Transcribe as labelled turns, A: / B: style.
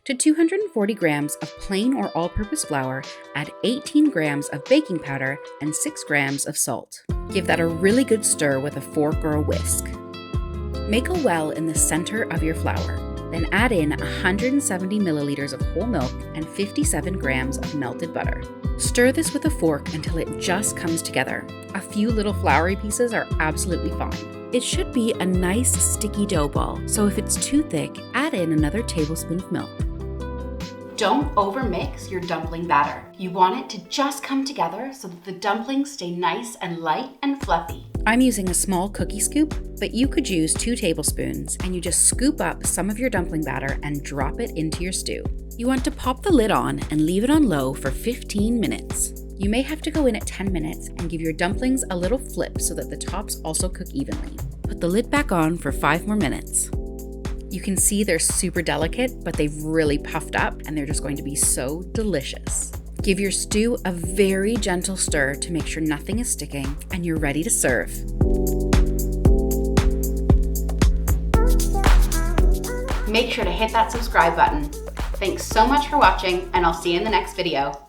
A: To 240 grams of plain or all-purpose flour, add 18 grams of baking powder and 6 grams of salt. Give that a really good stir with a fork or a whisk. Make a well in the center of your flour. Then add in 170 milliliters of whole milk and 57 grams of melted butter. Stir this with a fork until it just comes together. A few little floury pieces are absolutely fine. It should be a nice sticky dough ball, so if it's too thick, add in another tablespoon of milk. Don't overmix your dumpling batter. You want it to just come together so that the dumplings stay nice and light and fluffy. I'm using a small cookie scoop, but you could use 2 tablespoons, and you just scoop up some of your dumpling batter and drop it into your stew. You want to pop the lid on and leave it on low for 15 minutes. You may have to go in at 10 minutes and give your dumplings a little flip so that the tops also cook evenly. Put the lid back on for 5 more minutes. You can see they're super delicate, but they've really puffed up and they're just going to be so delicious. Give your stew a very gentle stir to make sure nothing is sticking, and you're ready to serve. Make sure to hit that subscribe button. Thanks so much for watching, and I'll see you in the next video.